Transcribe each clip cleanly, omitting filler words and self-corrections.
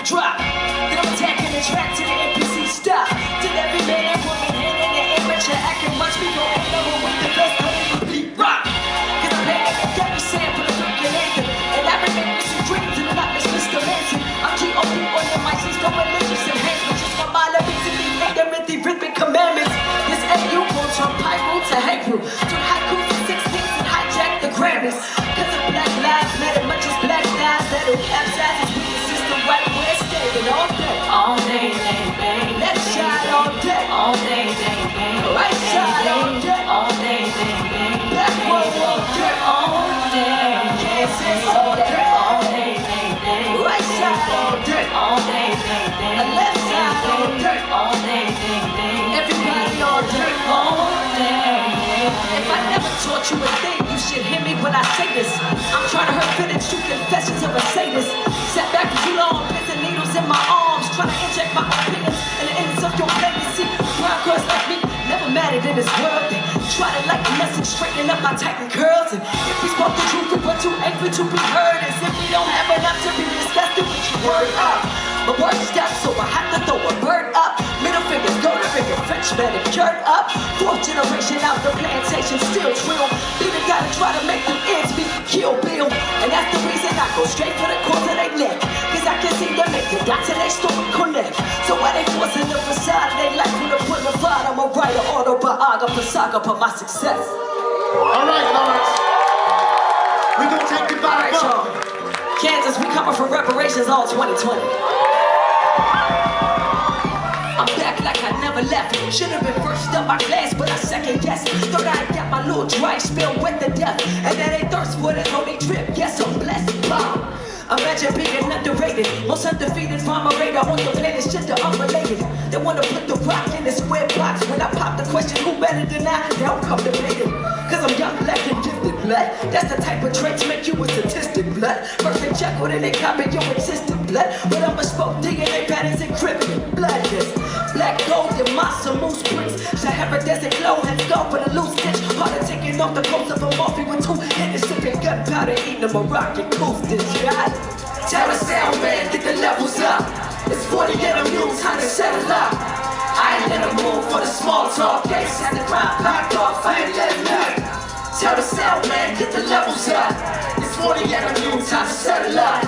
Drop. Then I'm attacking the track to the NPC stop. Till every man and woman hand in the image you're acting much we go in love with the best of the beat rock. Cause I'm playing the dirty sample of freaking anthem. And I remember some dreams and not Miss Mr. Manson. I'm G.O.P. on the mic, since no religious enhancement. Just my mind up into the ignorant, the rhythmic commandments. This AU goes from pyro to haiku, to haiku to 16s and hijack the Grammys. Cause of Black Lives Matter, much as Black Lives that'll capsize us with the system right where it's staying all day. All day, bang, bang. Left side all day. All day, bang, bang. Right side all day. All day, bang, bang. Backward all day. All day. Kansas all day. All day, bang, bang. Right side all day. All day, bang, bang. Left side all day. All day, bang, bang. Everybody all day. All day. If I never taught you a thing, you should hear me when I say this. I'm trying to hurt feelings, true confessions of a sadist. Sat back for too long, pins and needles in my arms, trying to inject my opinions in the ends of your legacy. Brown girls like me never mattered in this world. They try to like the message, straighten up my tightened curls. And if we spoke the truth, we were too angry to be heard. As if we don't have enough to be discussed, then put your word up. My word steps, so I have to throw a bird up. Middle fingers, go to finger, French manicured up. Fourth generation out the plantation, still trill. Even gotta try to make them ends meet, Kill Bill. And that's the reason I go straight for the core of their neck. Cause I can see them make the dots and they story connect. So why they forcing the facade, they like when to put the fight. I'm a writer, autobiographer, saga for my success. Alright, Lawrence. We gonna take it by the book. Kansas, we coming for reparations all 2020. I'm back like I never left. Should've been first up my class, but I second guessed. Thought I got my little dry spell wet to death. And then they thirst for it, how they drip. Yes, I'm blessed. Wow. Imagine being underrated, most undefeated from a radar on your playlist, just the unrelated. They wanna put the rock in the square box. When I pop the question, who better than I? They don't come debated. Cause I'm young, black, and gifted, blood. That's the type of traits make you a statistic, blood. First they check when they copy your existing blood. But I'm a spoke DNA patterns encrypted, bloodless. Black gold and massa moose bricks. Sahara desert glow, heads go for the loose stitch. Harder taking off the coast of Amalfi with two hidden sipping gunpowder, eating a Moroccan coasting, God. Tell the sound man, get the levels up. It's 40 and I'm new, time to settle up. I ain't let 'em move for the small talk. They had the ground packed off, I ain't letting up. Tell the sound man, get the levels up. It's 40 and I'm new, time to settle up.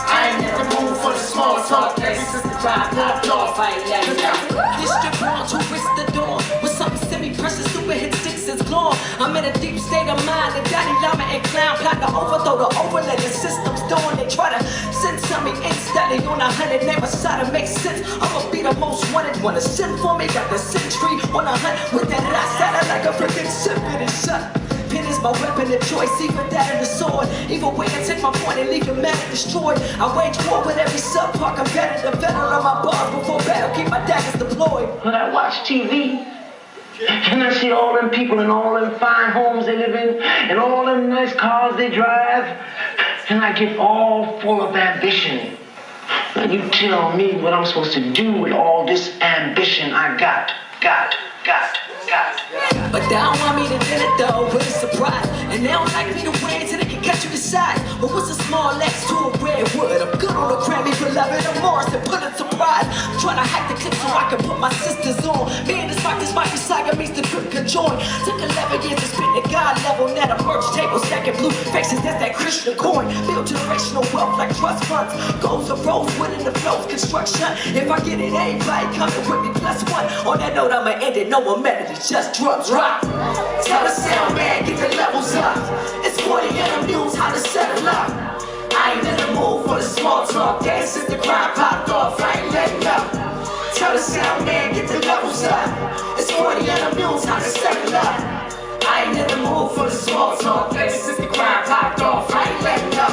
I ain't never move for the small talk. This is the drive locked off, I ain't letting up. District born to risk the dawn. With something semi-precious, super hit sticks is gone. I'm in a deep state of mind. The Daddy Llama and Clown plot to overthrow the overlay. The system's doing. They try to send something instantly on 100. Never side to make sense. I'ma be the most wanted. Wanna send for me? Got the century on 100. With that I like a freaking symphony shut. Pen is my weapon of choice, even that and the sword. Either way I take my point and leave your man destroyed. I wage war with every subpart competitor. Veteran on my bars before battle, keep my daggers deployed. When I watch TV, and I see all them people in all them fine homes they live in, and all them nice cars they drive, and I get all full of ambition. Now you tell me what I'm supposed to do with all this ambition I got. But they don't want me to get it though, with a surprise. And they don't like me to win till they can catch you decide. But what's a small X to a redwood? I'm good on the Grammy for loving a Morris and put it surprise. I'm trying to hack the clip so I can put my sisters on. Me and this Mikey Saga meets the drip conjoined. Took 11 years to spit the God level. Now the merch table stacking blue faces, that's that Christian coin. Build generational wealth like trust funds. Goals and roads, winning the flows, construction. If I get it, everybody coming with me +1. On that note, I'ma end it. No more method, it's just drugs. Rock. Tell the sound man, get the levels up. It's 40 and I'm news, how to settle up. I ain't in the mood for the small talk. Dance since the crime popped off, I ain't letting up. Tell the sound man, get the levels up. It's 40 and I'm news, how to settle up. I ain't in the mood for the small talk. Dance since the crime popped off, I ain't letting up.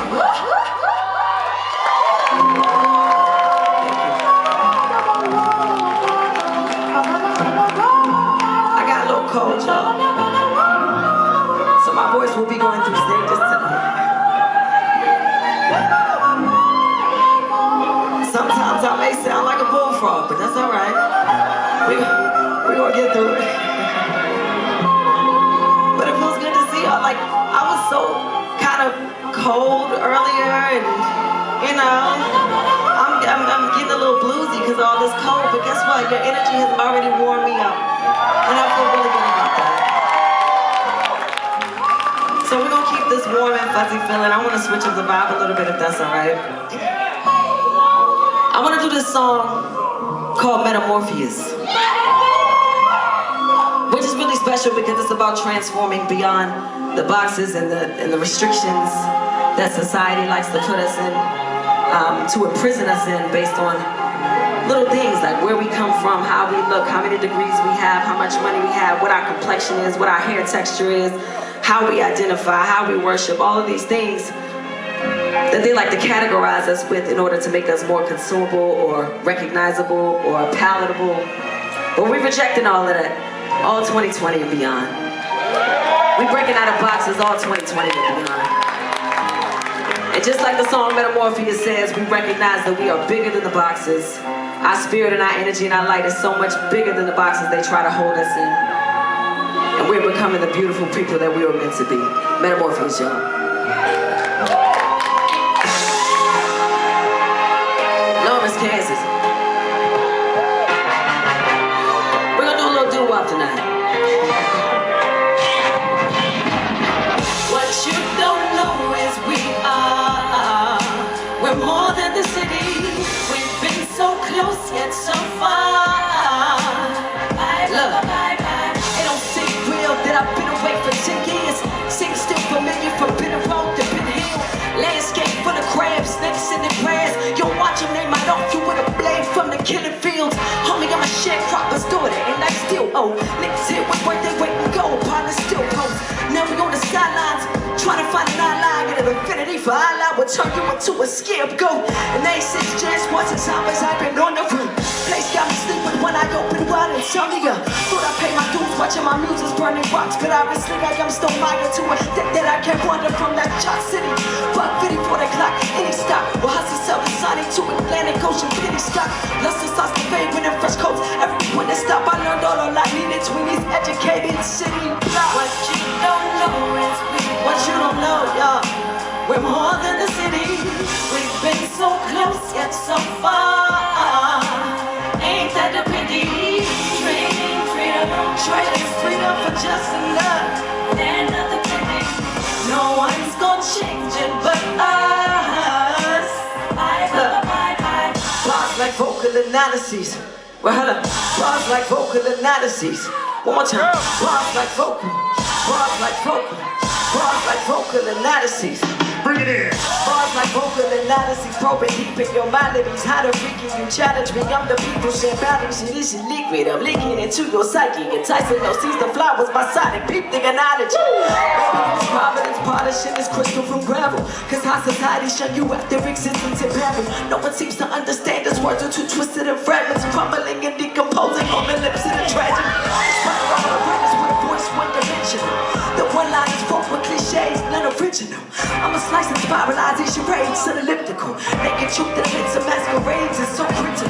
Cold, y'all. So my voice will be going through stages tonight. Sometimes I may sound like a bullfrog, but that's alright. We gonna get through it. felt like I was so kind of cold earlier, and you know, I'm getting a little bluesy because of all this cold, but guess what? Your energy has already warmed me up, and I feel really good about that. So we're gonna keep this warm and fuzzy feeling. I wanna switch up the vibe a little bit if that's all right. I wanna do this song called Metamorpheus, which is really special because it's about transforming beyond the boxes and the restrictions that society likes to put us in, to imprison us in based on little things like where we come from, how we look, how many degrees we have, how much money we have, what our complexion is, what our hair texture is, how we identify, how we worship, all of these things that they like to categorize us with in order to make us more consumable or recognizable or palatable. But we're rejecting all of that, all 2020 and beyond. We're breaking out of boxes all 2020 and beyond. And just like the song Metamorpheus says, we recognize that we are bigger than the boxes. Our spirit and our energy and our light is so much bigger than the boxes they try to hold us in. And we're becoming the beautiful people that we were meant to be. Metamorpheus, y'all. Lawrence, Kansas. We're gonna do a little doo-wop tonight. What you don't know is we're more than the city. We've been so close yet so far. Look, it don't seem real that I've been away for 10 years. Seems still familiar from Bitter Road to Bitter Hill. Landscape full of crabs, snakes in the grass. You'll watch them name my off you with a blade from the killing fields. Homie, I'm a sharecropper's daughter and I still owe. Niggas here with where they wait and go upon the still post. Now we on the sidelines, trying to find an ally and an affinity for Allah will turn you into a scapegoat. And they since just once as time as I've been on the run. Place got me sleeping when I open wide insomnia. Thought I paid my dues watching my muses burning rocks, but obviously I am still mired to a debt that I can't wander from that chalk city. Fuck 50 for the clock, any stock. Will hustle sell the Sonic to Atlantic Ocean pity stock. Luster sauce the favorite and fresh coats. Everyone that stop, I learned all I needed between these educated city blocks. What you don't know is what you don't know, y'all. We're more than the city. We've been so close yet so far. Ain't that a pity? Trading freedom for just enough. And nothing pity. No one's gonna change it but us. Bars like vocal analyses. Well, hold up. Bars like vocal analyses. One more time. Bars like vocal. Bars like vocal. Bars like vocal analyses. Bring it in. Bars like vocal analyses, probing deep in your maladies. How to freaking you challenge me? I'm the people share boundaries. This is liquid, I'm leaking into your psyche. Enticing no sees the flowers by side and peep the analogy. Baby, providence polishing this crystal from gravel. Cause how society shun you after existence in peril. No one seems to understand this words are too twisted and fragments, crumbling and decomposing on the lips of the tragic. Spiral awareness with a voice one dimensional. The one line is broke with cliches, none original. I'm a slice and spiralization rays, elliptical. Naked truth that makes a masquerades is so critical.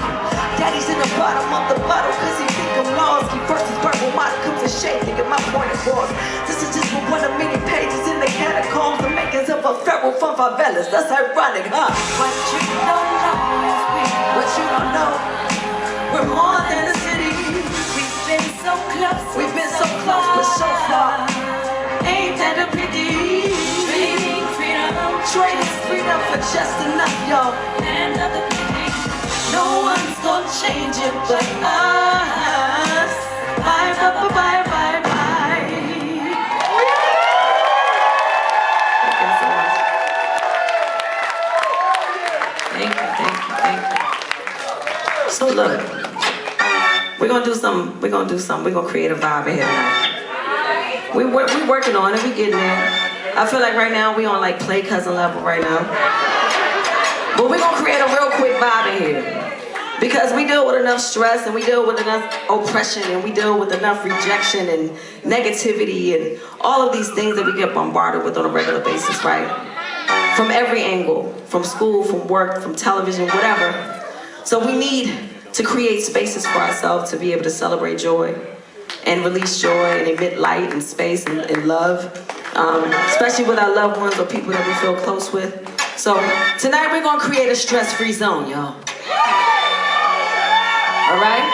Daddy's in the bottom of the bottle cause he think I'm lost. He first is verbal modicums of shade, thinking my point of was. This is just one of many pages in the catacombs. The makings of a pharaoh from favelas, that's ironic, huh? What you don't know is what you don't know. We're more than the city. We've been so close. We've been so close but so far. Ain't that a pity? Trading freedom for just enough, y'all. And nothing pity. No one's gonna change it but us. Bye, bye, bye, bye, bye, bye. Thank you so much. Thank you. So look, we're gonna do something. We're gonna create a vibe in here tonight. We working on it. We getting there. I feel like right now we on like play cousin level right now. But we're gonna create a real quick vibe in here. Because we deal with enough stress and we deal with enough oppression and we deal with enough rejection and negativity and all of these things that we get bombarded with on a regular basis, right? From every angle, from school, from work, from television, whatever. So we need to create spaces for ourselves to be able to celebrate joy and release joy and emit light and space and love. especially with our loved ones or people that we feel close with. So tonight we're gonna create a stress-free zone, y'all. All right?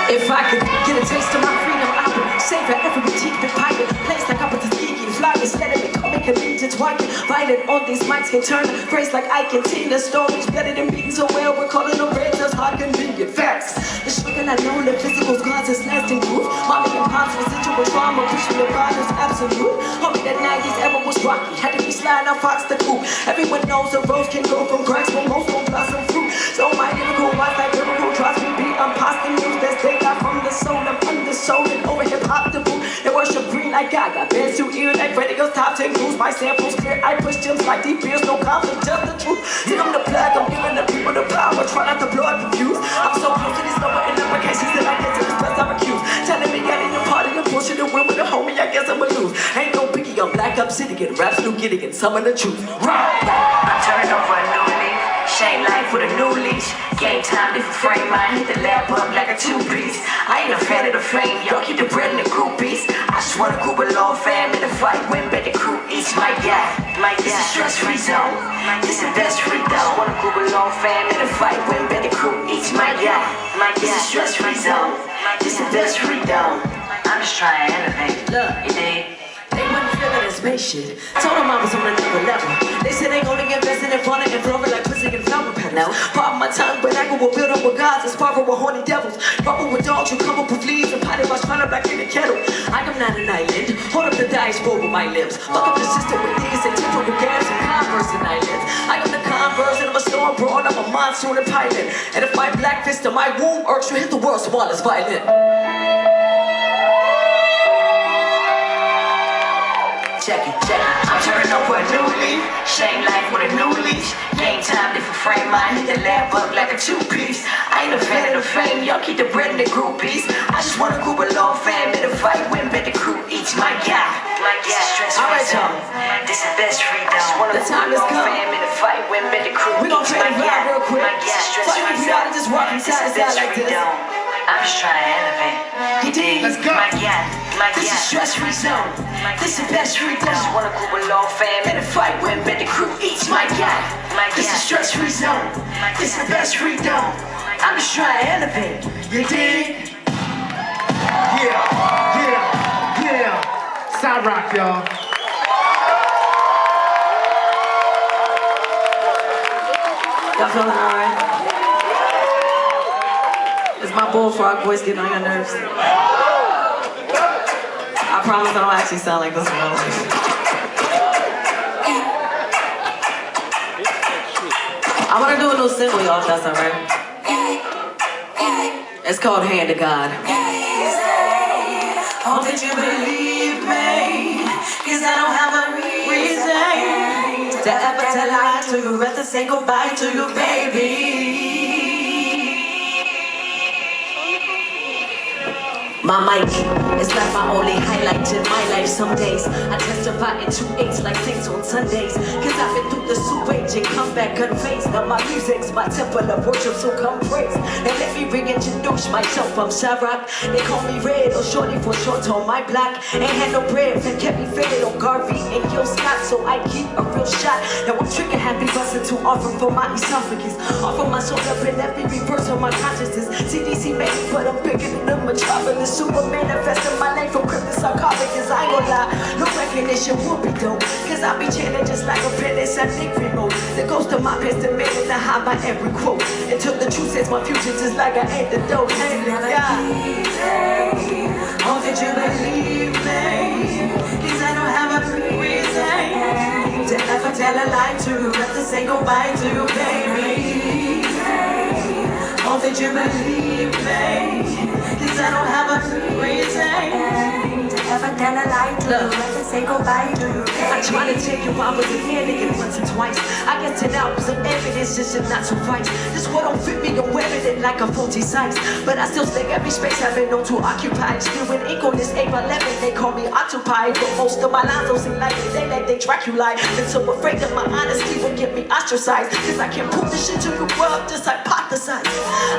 If I could get a taste of my freedom, I would savor every boutique and pirate place like up at the sneaky fly instead of becoming allegiance. Why can fighting on these mics can turn a phrase like I can tell the stories better than beating so well. We're calling them red just hard convenient facts. The sugar I know the physical cause is lasting proof. Mommy and pops residual trauma, pushing the violence absolute. Homie, that 90s era was rocky, had to be sliding out Fox the coupe. Everyone knows a rose can go from cracks, but most won't blossom fruit. So my lyrical wise like lyrical tries to be imposter news. Best they got from the soul, I'm undersold and over hip hop the boot. They worship green like Gaga, bands to ear like radio's top 10 clues. My samples clear, I push gems like deep ears, no conflict, just the truth. See them the plug, I'm giving the people the power, try not to blow up confused. I'm so close to this number in implications that I get to this best I'm accused. Telling me I need a party and pushing the win with a homie, I guess I'ma lose. Ain't no biggie, I'm black up city, get raps new getting and some of the truth. I'm turning over a new leaf, shame life with a new leash. Game time, different frame, I hit the lab up like a two-piece. I ain't a fan of the fame, y'all keep the bread in the groupies. I just wanna group a long fam in the fight, win, bet the crew eats my yeah. This is stress-free zone, this is best free though. Wanna group a long fam in the fight, win, bet the crew eats my yeah. This is stress-free zone, this is best free though. I'm just trying to elevate, Look, you dig? they wasn't feeling this space shit. Told them I was on another level. They said they only invested in fun and flowing like pussy and flower petals. No. Pardon my tongue, but I will build up with gods and sparkle with horny devils. Bubble with dogs who come up with fleas and potty wash fun up like in a kettle. I am not an island. Hold up the dice bowl with my lips. Fuck up the system with niggas and temper with gas and Converse and islands. I am the Converse and I'm a storm broad, I'm a monsoon and pilot. And if my black fist in my womb irks, you hit the world's smallest violin. Check it. I'm turning over a new leaf, shame life with a new leash. Game time, different frame, I hit the lab up like a two-piece. I ain't a fan of the fame, y'all keep the bread in the groupies. I just wanna group a long fam in a fight, win, bet the crew eats my guy. This is stress-free zone, this is best free though. The time has come. Fam in a fight, win, bet the crew We gon' eats trade my it guy. real quick. This is stress-free You gotta zone, just walk this inside is best like free this. though. I'm just trying to elevate. You dig? Let's go. This is stress-free zone. This is best free I just though. wanna group a long fam in a fight, win, bet the crew eats my guy. This is stress-free zone. This is best free though. I'm just trying to elevate. You dig? Yeah. Sa-Roc, y'all. Y'all feeling alright? Is my bullfrog voice getting on your nerves? I promise I don't actually sound like this in real life. I want to do a new single, y'all, if that's alright. It's called Hand to God. Oh, did you believe me? Cause I don't have a reason to ever tell a lie to you, rather say goodbye to you, baby. My mic is like my only highlight in my life. Some days I testify in 2/8 like saints on Sundays. Cause I've been through the sewage and come back unfazed. Now my music's my temple of worship, so come praise. And let me reintroduce myself, I'm Sa-Roc. They call me Red or Shorty for short on my block. Ain't had no bread and kept me fed on Garvey and Gil Scott, so I keep a real shot. Now I'm trigger happy busting to offer for my esophagus. Offer my soul up in every reverse of my consciousness. CDC made me, but I'm bigger than the metropolis. Super manifesting my life from cryptic sarcophagus. I ain't gonna lie, no recognition would be dope. Cause I be chanting just like a penis at Nick remote. The ghost of my past demanding to hide my every quote. Until the truth says my future's just like an antidote. Hey, oh, did you believe me? Cause I don't have a reason to ever tell a lie to you, rather say goodbye to you, baby. Oh, did you believe me? Cause I don't have a reason to ever ever tell a lie to you, ever say goodbye to you, I tried to tell you I was a man again once or twice. I guess 10 hours of evidence just should not suffice. This what don't fit me, I'm wearing it like a faulty size. But I still stay every space I've been known to occupy. Still with ink on this A11, they call me occupied. But most of my lines don't seem like they like they track you like. And so afraid that my honesty will get me ostracized. Cause I can't prove this shit to the world, just hypothesize.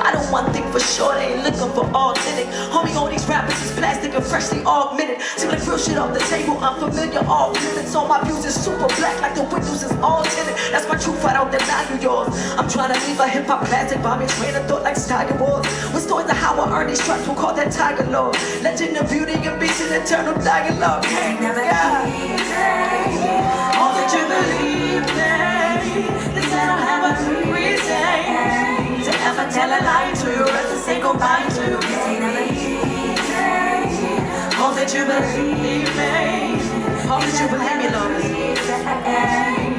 I don't want thing for sure, they ain't looking for authentic. Homie, all these rappers is plastic and freshly augmented. Seem like real shit off the table, unfamiliar, off limits. All my views is super black, like the windows is all tinted. That's my truth, I don't deny you yours. I'm trying to leave a hip-hop plastic by me, train of thought like Tiger Wars. With stories of how I earned these tracks, we'll call that Tiger Lord. Legend of beauty and beast and eternal dialogue. ain't never Yeah. easy. All that you believe in, cause I don't have a reason to ever tell a lie to you, or to say goodbye to you. Ain't never easy. All that you believe in, all that you believe me, Lord,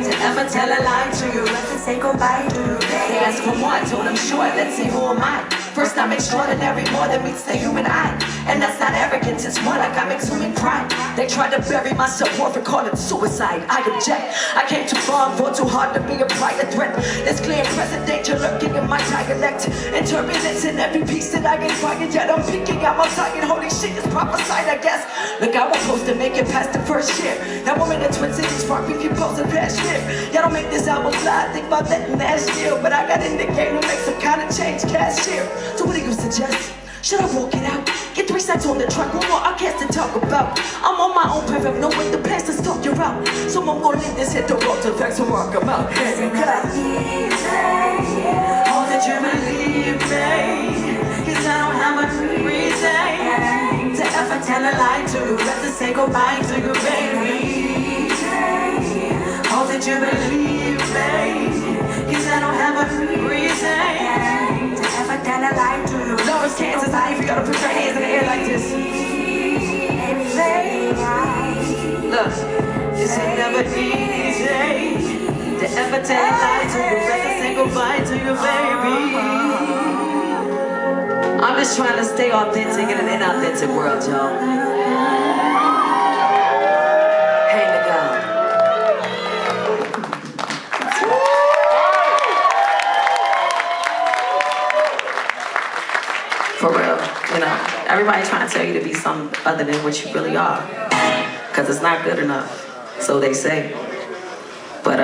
to ever tell a lie to you, To say goodbye to you, they ask for more, I told them sure, let's see who am I. First I'm extraordinary, more than meets the human eye. And that's not arrogance, it's more like I'm exhuming pride. They tried to bury my self-worth and call it suicide. I object, I came too far and fought too hard to be a private threat. There's clear and present danger lurking in my dialect. And turbulence in every piece that I get quiet, yet I'm peeking out my sight and holy shit is prophesied, I guess. Look, I was supposed to make it past the first year. That woman in Twin Cities sparked me composing past year. Y'all don't make this album fly, I think about that last year. But I got in the game to make some kind of change, cashier. So what do you suggest? Should I walk it out? Get 3 cents on the track, one more outcast to talk about. I'm on my own path, know what the plans to stalk you out. So I'm gonna leave this hit the road to vex and rock them out. Ain't never easy. All that you believe me, cause I don't have a reason to ever tell a lie to you, have to say goodbye to you, baby. All that you believe me, cause I don't have a reason To ever tell a lie to you. Lawrence, Kansas, I if you gotta put your hands in the air like this. Look, this ain't never easy to ever tell a lie to you, rather say goodbye to you, baby. I'm just trying to stay authentic in an inauthentic world, y'all. Hang the gun. For real, you know, everybody's trying to tell you to be something other than what you really are, because it's not good enough, so they say. But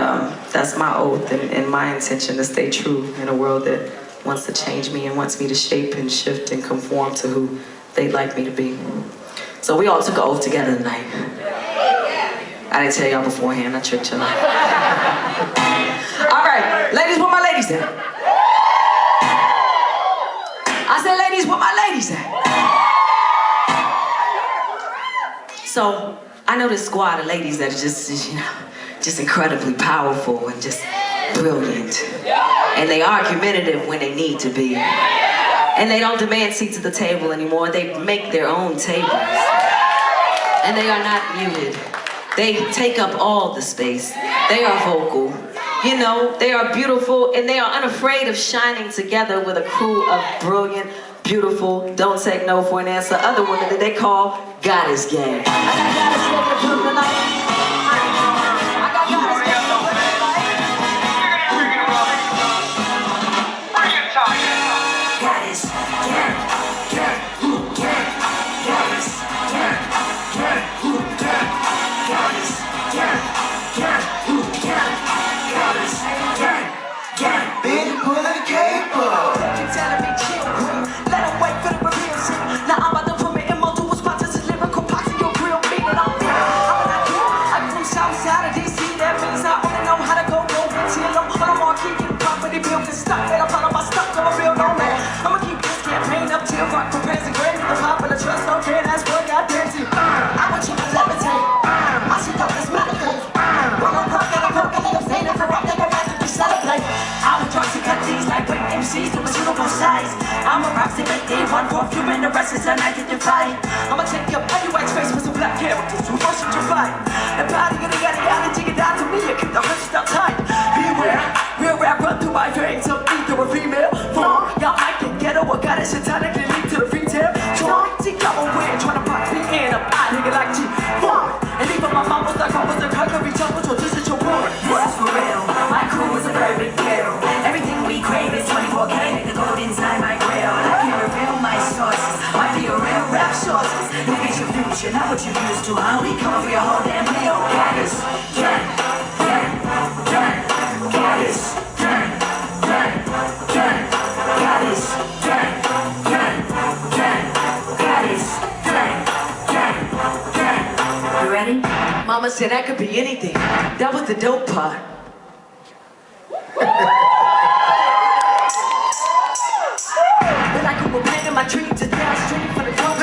that's my oath and my intention to stay true in a world that wants to change me and wants me to shape and shift and conform to who they'd like me to be. So we all took an oath together tonight. I didn't tell y'all beforehand, I tricked y'all. All right, ladies, where my ladies at? I said, ladies, where my ladies at? So, I know this squad of ladies that are just, you know, just incredibly powerful and just brilliant. And they are argumentative when they need to be. And they don't demand seats at the table anymore, they make their own tables. And they are not muted. They take up all the space. They are vocal. You know, they are beautiful and they are unafraid of shining together with a crew of brilliant, beautiful, don't take no for an answer, other women that they call Goddess Gang. I got Goddess Gang to put tonight. I got Goddess Gang to put tonight. Goddess Gang, gang, who gang? Goddess Gang, gang, who gang? Goddess Gang, gang, who gang? Goddess Gang, gang. Baby, pull the cape up. Keep telling me chill, queen. Let them wait for the reveal shit. Now I'm about to put me in multiple spots. This is lyrical pots in your grill. Meaning I'm feeling. How would I do? I'm from south side of DC. That means I only know how to go until I'm on a marquee. Get a property built and stuff. And I'm out of my stuff. Come a real no man. I'ma keep this campaign up till rock prepares and grand. The popular trust, okay, that's what got dancing. I want you to levitate. I see thought this meditate. When I'm rocking, I'm poking, I'm saying it for rock, they go back to celebrate. I would drop to cut these like big MCs to a suitable size. I'm a Rapsody, make day one perfume and the rest is unidentified. I'ma take your white face with some black characters who worship your fight. And body in the yada dig it down to me, you keep the hundred stop tight. Beware, real rap run through my veins, some either a female form. Y'all might get ghetto or got it, shit time to lead to the retail. So I see y'all aware, trying to box me in up. I nigga like you're not what you used to, huh? We come for your whole damn meal. Goddess, gang, gang, gang, goddess, gang, gang, gang, goddess, gang, gang, gang, goddess, gang, gang, gang. You ready? Mama said I could be anything. That was the dope part. But I could repent in my dreams just downstream from the coast.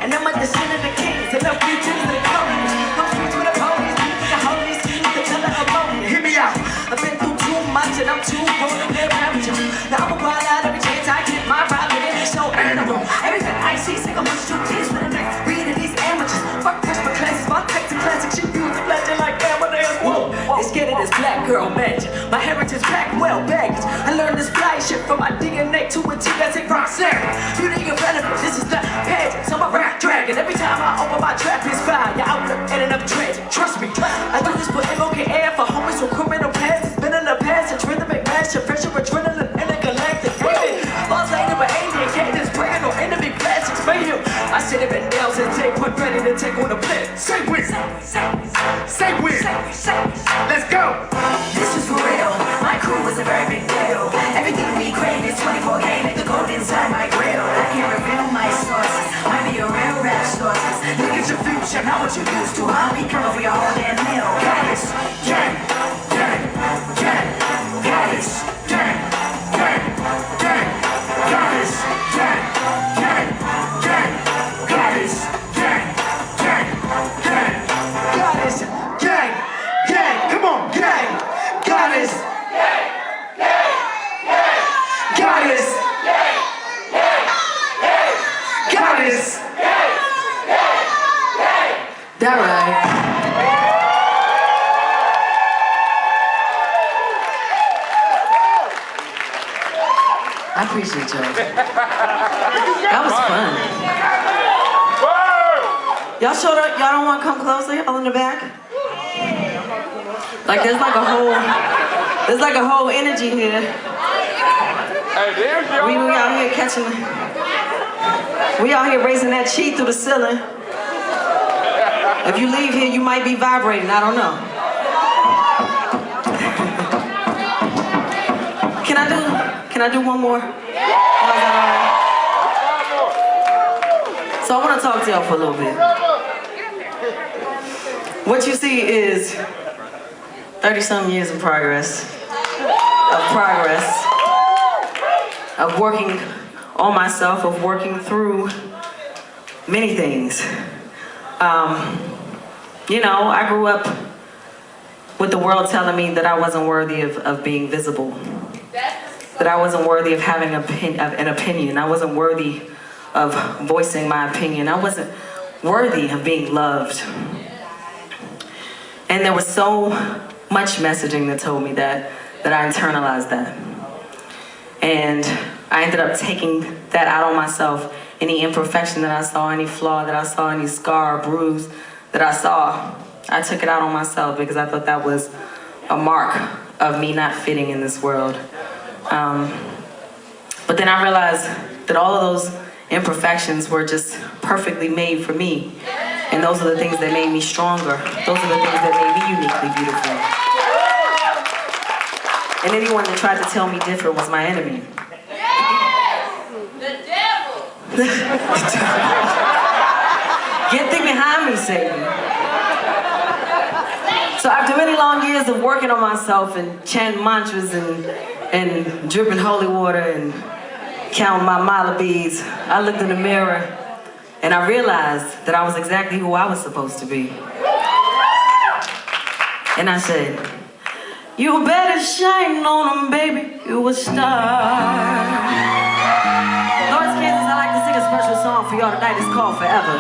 And I'm at the sin of the kings and I'm reaching to the coast. I'm streets with the police, with the holy schemes, the teller of money. Hear me out. I've been through too much and I'm too grown to live average. Now I'm a wild out every chance I get my ride with it. It's so animal. Everything I see, single much too tears for the next reading these amateurs. Fuck push for classes, my text and classic shit use a legend like Amadeus. Whoa, they scared of this black girl magic. My heritage packed well baggage. I learned this fly shit from my DNA to a T that's a rock series. Beauty and relevance, this is the pageant. So I'm a rap dragon. Every time I open my trap, it's fire. Your outlook ended up tragic. Trust me, I do this for MOKR for homies with criminal past. It's been in the past, it's rhythmic mash, pressure, adrenaline, intergalactic. Lost later, but alien cadence, praying on enemy plastics. Mayhem. I sit up in nails and take one ready to take on the play. Say when. Say when. Let's go. This is for real. My crew was a very big deal. Everything we crave is 24K, like the gold inside my grill. I can't reveal my sources. Might be a real rap sources. Look at your future, not what you used to. I'll be coming for your whole damn meal. Goddess, gang, gang, gang, goddess, gang, gang, gang, goddess, gang, gang, gang, goddess, gang, gang, gang, Goddess, gang, gang. Come on, gang, goddess, goddess, goddess. that right. I appreciate y'all. That was fun. Y'all showed up, y'all don't want to come closer? Y'all in the back? Like there's like a whole energy here. We out here catching, we out here raising that chi through the ceiling. If you leave here, you might be vibrating, I don't know. Can I do one more? So I want to talk to y'all for a little bit. What you see is 30-some years of progress, of working on myself, of working through many things. You know, I grew up with the world telling me that I wasn't worthy of being visible, that I wasn't worthy of having an opinion, I wasn't worthy of voicing my opinion, I wasn't worthy of being loved. And there was so much messaging that told me that I internalized that. And I ended up taking that out on myself. Any imperfection that I saw, any flaw that I saw, any scar or bruise that I saw, I took it out on myself because I thought that was a mark of me not fitting in this world. But then I realized that all of those imperfections were just perfectly made for me. And those are the things that made me stronger. Those are the things that made me uniquely beautiful. And anyone that tried to tell me different was my enemy. The devil. Get thee behind me, Satan. So after many long years of working on myself and chanting mantras and dripping holy water and counting my mala beads, I looked in the mirror and I realized that I was exactly who I was supposed to be. And I said, you better shine on them, baby, you a star. Lawrence, Kansas, I'd like to sing a special song for y'all tonight. It's called Forever.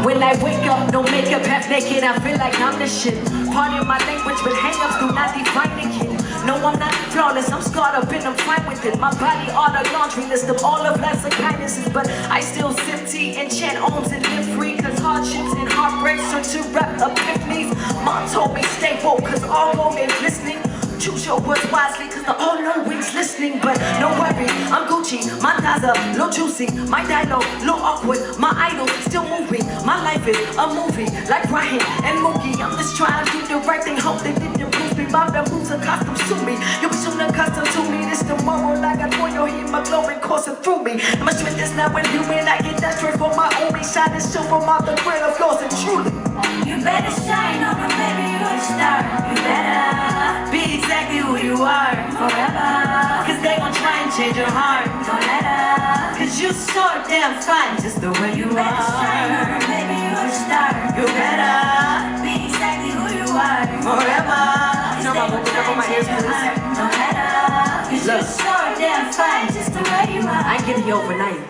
When I wake up, no makeup, half naked, I feel like I'm the shit. Pardon my language, but hang-ups do not define the kid. No, I'm not flawless, I'm scarred up and I'm fine with it. My body are the laundry list of all of life's kindnesses, but I still sip tea and chant ohms and live free, cause hardships and heartbreaks turn to rap epiphanies. Mom told me stay woke, cause all woke is listening. Choose your words wisely, cause the all know wings listening. But no worry, I'm Gucci, my thighs are little juicy, my dialogue little awkward, my idol still moving. My life is a movie, like Ryan and Mookie. I'm just trying to do the right thing, hope they didn't improve me. My bamboos are custom to me, you'll be soon accustomed to me. This tomorrow, like I got your hemoglobin coursing through me. And my strength is now when human, I get that strength from my only shine and show from out the grid of yours and truly. You better shine on them, baby, you're a star. You better be exactly who you are forever. Cause they gon' try and change your heart. Don't let her. Cause you're so damn fine just the way you are. You better shine on them, baby, you're a star. You better be exactly who you are forever. Cause they gon' try and change your heart. Don't let her. Cause you're so damn fine just the way you are. I ain't getting you overnight.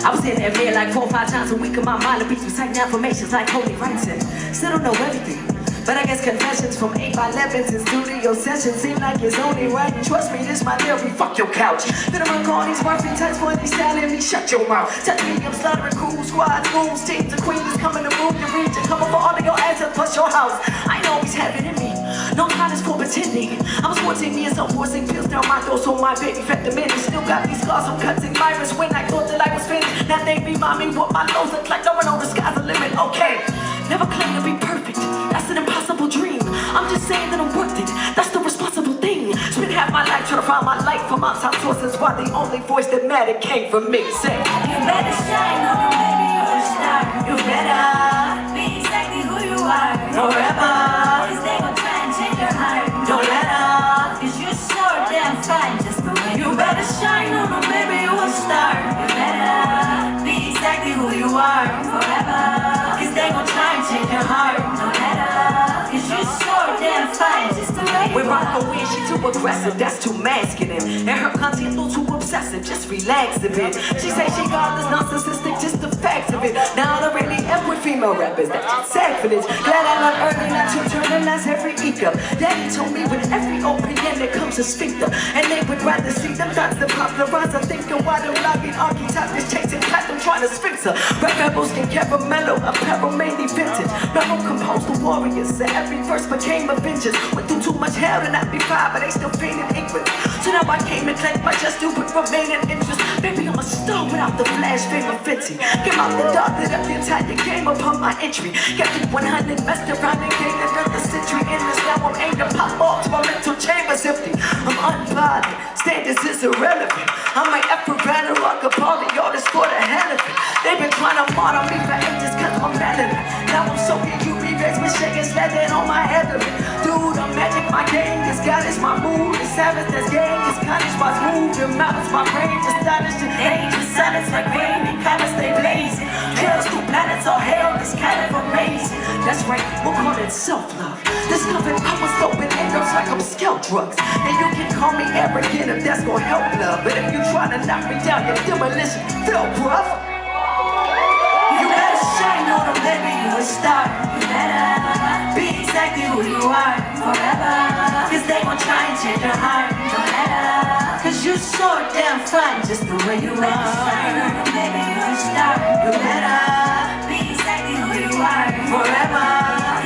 I was in there bed like 4 or 5 times a week in my mind. The beats reciting affirmations like holy writes it. Still don't know everything, but I guess confessions from 8x11s and studio sessions seem like it's only right. Trust me, this my theory, fuck your couch. Been around all these perfect times for they styling me, shut your mouth. Touch me, I'm slaughtering cool squads, moves, teams, the queens coming to move your region. Coming for all of your assets plus your house. I ain't always have it in me, no time is for pretending. I was 14 years old, forcing pills down my throat, so my baby fed the minute. Still got these scars from cuts and virus when I thought that I was finished. Now they remind me what my lows look like, no one knows the sky's the limit, okay. Never claim to be perfect, that's an impossible dream. I'm just saying that I'm worth it, that's the responsible thing. Spent half my life trying to find my light from outside sources, while the only voice that mattered came from me. Say, you better shine on them, baby, you're a star. You better be exactly who you are forever. Cause they gon' try and change your heart. Don't let her. Cause you're so damn fine just the way you better shine on them, baby, you're a star. You better be exactly who you are forever. Cause they gon' try and change your heart. Don't let her. Cause you're so damn fine just the way you when are. Rocco wins, she too aggressive, that's too masculine. And her content a little too obsessive, just relax a bit. She say she got this narcissistic, just the facts of it. Now I don't really F with female rappers, that's just sad for this. Glad I learned early not to internalize every ego. Daddy told me with every opinion there comes a speaker. And they would rather see them thoughts than popularize. I think of why them lobbying archetypes is chasing platinum trying to sphinx her. Rap rebels can caramello, apparel mainly vintage. Rebel composed the warriors, so every verse became a vengeance. Went through too much hell to not be fine, but they still painted ignorant. So now I came and claimed my just due with remaining interest. Baby, I'm a star without the flash fame of 50. Came out the dark, lit up the entire game upon my entry. Kept it 100, messed around and gained another century in this. Now I'm aimed to pop off till my mental chamber's empty. I'm unbothered, standards is irrelevant. I might apparatus rock up all the artists for the hell of it. They've been trying to model me for ages cause I'm relevant. Now I'm soaking UV rays with shaking slapping on my head of it. Dude, I'm magic, my game, this God is my mood. The savage, this game, this cottage was moved. The mountains, my brain, astonished. And angels, silence like rain, and comets, they blazing. Trails through planets, all hell, this kind of amazing. That's right, we'll call it self-love. Discovering I was open angles like I'm scout drugs. And you can call me arrogant if that's gonna help love. But if you try to knock me down, your demolition feel rough. You better shine on them, baby, you a star. You better be exactly who you are forever. Cause they gon' try and change your heart. Don't let her. Cause you're so damn fine just the way you are. You better shine on them, baby, you a star. You better be exactly who you are forever.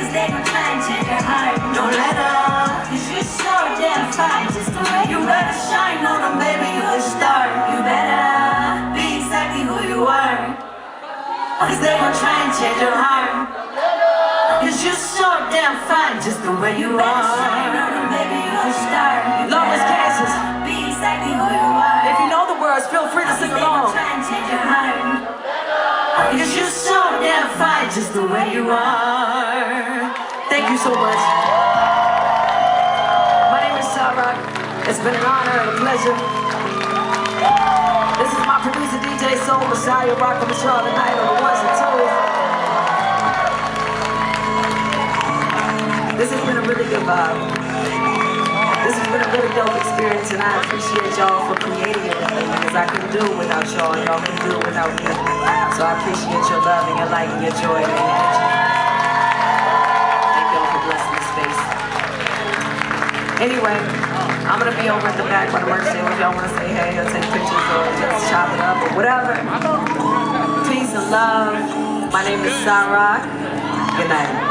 Cause they gon' try and change your heart. Don't let her. Cause you're so damn fine just the way you are. You better shine on them, baby, you a star. You better be exactly who you are. Cause they gon' try and change your heart. Cause you're so damn fine just the way you are. Baby, you're a star. Lawless Kansas. Be exactly who you are. If you know the words, feel free to sing along. Try and change your heart. Cause you're so damn fine just the way you are. Thank you so much. My name is Sa-Roc. It's been an honor and a pleasure. This is my producer, DJ Soul Messiah, rocking the show tonight on the ones and twos. This has been a really good vibe. This has been a really dope experience, and I appreciate y'all for creating it with me, because I couldn't do it without y'all, and y'all couldn't do it without me. So I appreciate your love and your light and your joy and your energy. Thank y'all for blessing the space. Anyway, I'm gonna be over at the back by the merch table if y'all wanna say hey or take pictures or just chop it up or whatever. Peace and love. My name is Sa-Roc. Good night.